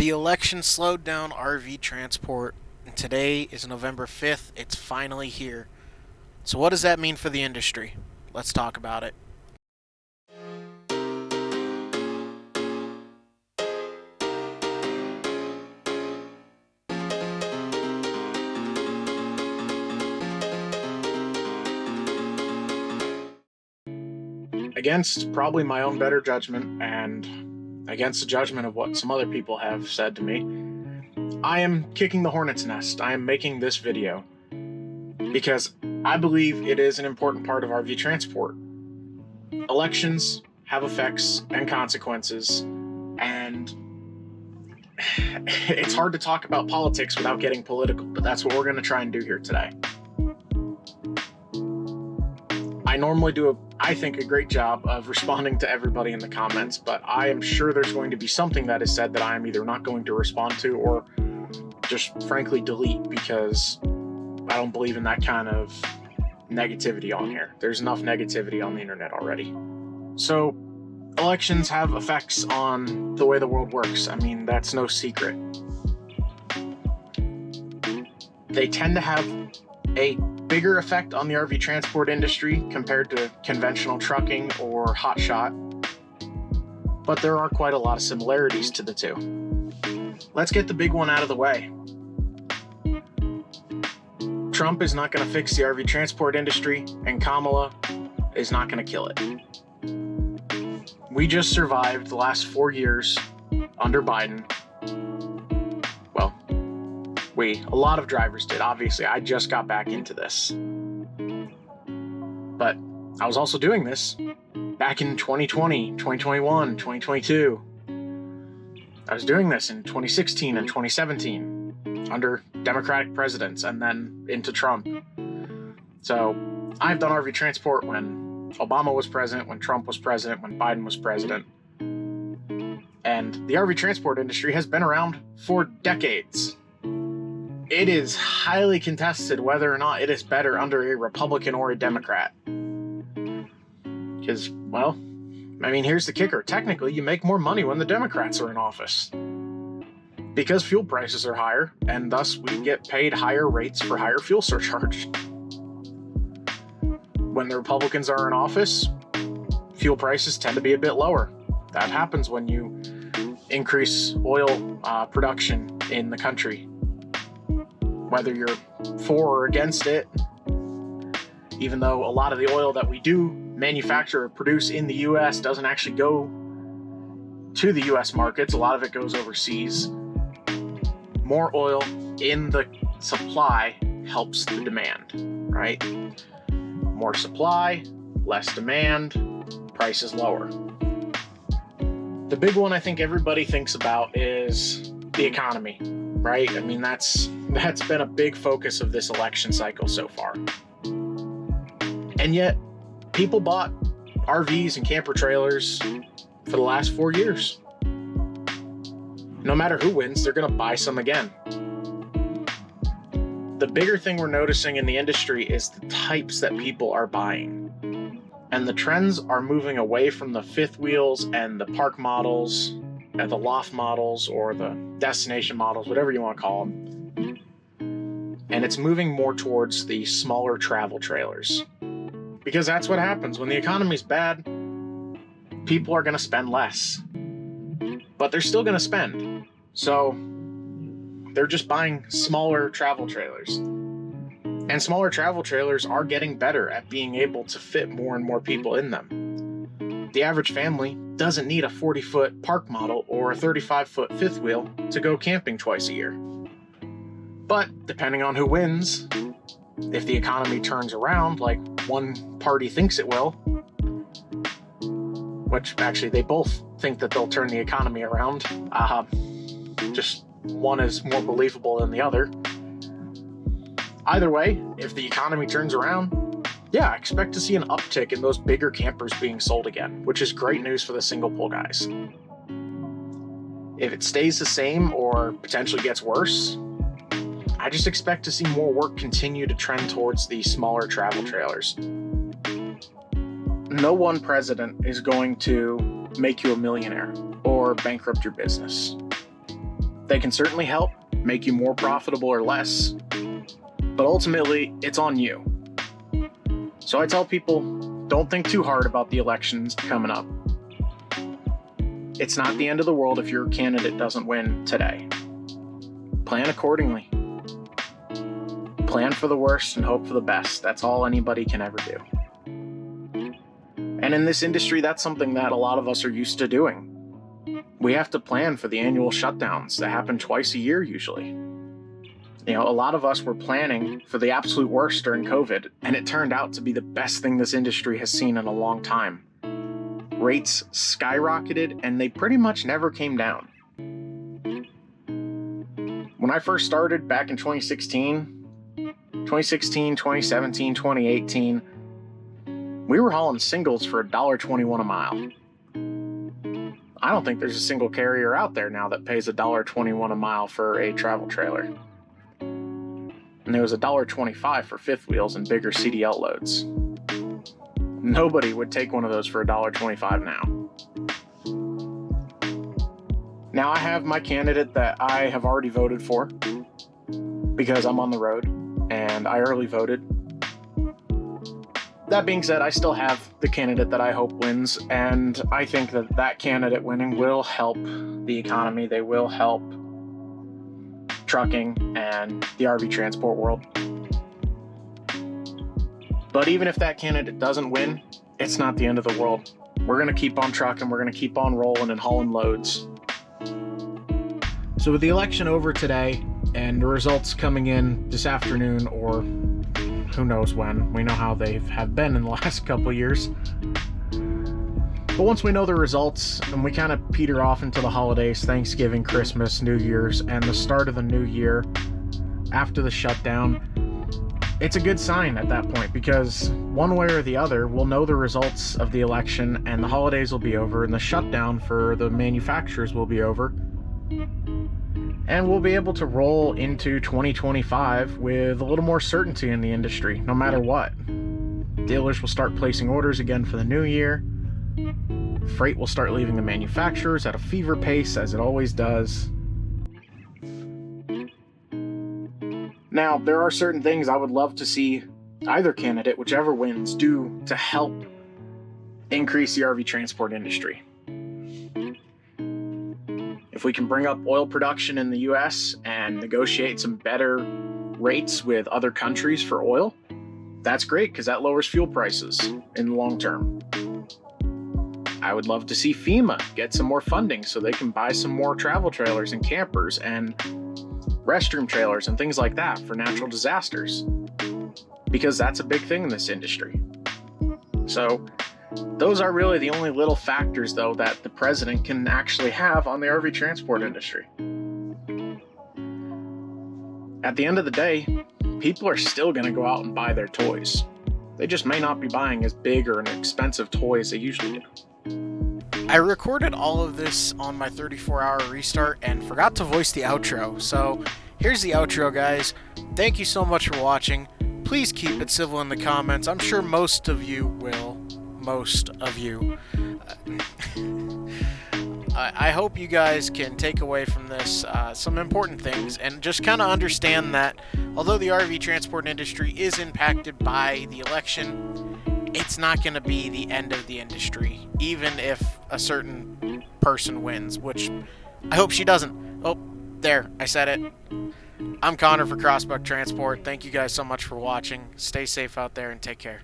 The election slowed down RV transport, and today is November 5th. It's finally here. So, what does that mean for the industry? Let's talk about it. Against probably my own better judgment and against the judgment of what some other people have said to me, I am kicking the hornet's nest. I am making this video because I believe it is an important part of RV transport. Elections have effects and consequences, and it's hard to talk about politics without getting political, but that's what we're going to try and do here today. I normally do, I think, a great job of responding to everybody in the comments, but I am sure there's going to be something that is said that I am either not going to respond to or just frankly delete, because I don't believe in that kind of negativity on here. There's enough negativity on the internet already. So elections have effects on the way the world works. I mean, that's no secret. They tend to have a bigger effect on the RV transport industry compared to conventional trucking or hotshot, but there are quite a lot of similarities to the two. Let's get the big one out of the way. Trump is not going to fix the RV transport industry, and Kamala is not going to kill it. We just survived the last 4 years under Biden. Well, a lot of drivers did. Obviously, I just got back into this. But I was also doing this back in 2020, 2021, 2022. I was doing this in 2016 and 2017 under Democratic presidents and then into Trump. So I've done RV transport when Obama was president, when Trump was president, when Biden was president. And the RV transport industry has been around for decades. It is highly contested whether or not it is better under a Republican or a Democrat. Because, well, I mean, here's the kicker. Technically, you make more money when the Democrats are in office, because fuel prices are higher, and thus we get paid higher rates for higher fuel surcharge. When the Republicans are in office, fuel prices tend to be a bit lower. That happens when you increase oil production in the country. Whether you're for or against it, even though a lot of the oil that we do manufacture or produce in the U.S. doesn't actually go to the U.S. markets, a lot of it goes overseas. More oil in the supply helps the demand, right? More supply, less demand, price is lower. The big one I think everybody thinks about is the economy, right? I mean, that's been a big focus of this election cycle so far. And yet, people bought RVs and camper trailers for the last 4 years. No matter who wins, they're going to buy some again. The bigger thing we're noticing in the industry is the types that people are buying. And the trends are moving away from the fifth wheels and the park models and the loft models or the destination models, whatever you want to call them. And it's moving more towards the smaller travel trailers. Because that's what happens. When the economy's bad, people are going to spend less. But they're still going to spend. So they're just buying smaller travel trailers. And smaller travel trailers are getting better at being able to fit more and more people in them. The average family doesn't need a 40-foot park model or a 35-foot fifth wheel to go camping twice a year. But depending on who wins, if the economy turns around like one party thinks it will, which actually they both think that they'll turn the economy around, just one is more believable than the other. Either way, if the economy turns around, yeah, I expect to see an uptick in those bigger campers being sold again, which is great news for the single pole guys. If it stays the same or potentially gets worse, I just expect to see more work continue to trend towards the smaller travel trailers. No one president is going to make you a millionaire or bankrupt your business. They can certainly help make you more profitable or less, but ultimately, it's on you. So I tell people, don't think too hard about the elections coming up. It's not the end of the world if your candidate doesn't win today. Plan accordingly. Plan for the worst and hope for the best. That's all anybody can ever do. And in this industry, that's something that a lot of us are used to doing. We have to plan for the annual shutdowns that happen twice a year usually. A lot of us were planning for the absolute worst during COVID, and it turned out to be the best thing this industry has seen in a long time. Rates skyrocketed, and they pretty much never came down. When I first started back in 2017, 2018, we were hauling singles for $1.21 a mile. I don't think there's a single carrier out there now that pays $1.21 a mile for a travel trailer. And there was $1.25 for fifth wheels and bigger CDL loads. Nobody would take one of those for $1.25 now. Now I have my candidate that I have already voted for because I'm on the road and I early voted. That being said, I still have the candidate that I hope wins, and I think that that candidate winning will help the economy. They will help trucking and the RV transport world. But even if that candidate doesn't win, it's not the end of the world. We're going to keep on trucking. We're going to keep on rolling and hauling loads. So with the election over today and the results coming in this afternoon or who knows when, we know how they have been in the last couple of years. But once we know the results and we kind of peter off into the holidays, Thanksgiving, Christmas, New Year's, and the start of the new year after the shutdown, it's a good sign at that point because one way or the other, we'll know the results of the election and the holidays will be over and the shutdown for the manufacturers will be over. And we'll be able to roll into 2025 with a little more certainty in the industry, no matter what. Dealers will start placing orders again for the new year. Freight will start leaving the manufacturers at a fever pace, as it always does. Now, there are certain things I would love to see either candidate, whichever wins, do to help increase the RV transport industry. If we can bring up oil production in the US and negotiate some better rates with other countries for oil, that's great because that lowers fuel prices in the long term. I would love to see FEMA get some more funding so they can buy some more travel trailers and campers and restroom trailers and things like that for natural disasters, because that's a big thing in this industry. So those are really the only little factors, though, that the president can actually have on the RV transport industry. At the end of the day, people are still going to go out and buy their toys. They just may not be buying as big or an expensive toy as they usually do. I recorded all of this on my 34-hour restart and forgot to voice the outro. So here's the outro, guys. Thank you so much for watching. Please keep it civil in the comments. I'm sure most of you will. I hope you guys can take away from this some important things and just kind of understand that although the RV transport industry is impacted by the election, it's not going to be the end of the industry, even if a certain person wins, which I hope she doesn't. Oh, there, I said it. I'm Connor for Crossbuck Transport. Thank you guys so much for watching. Stay safe out there and take care.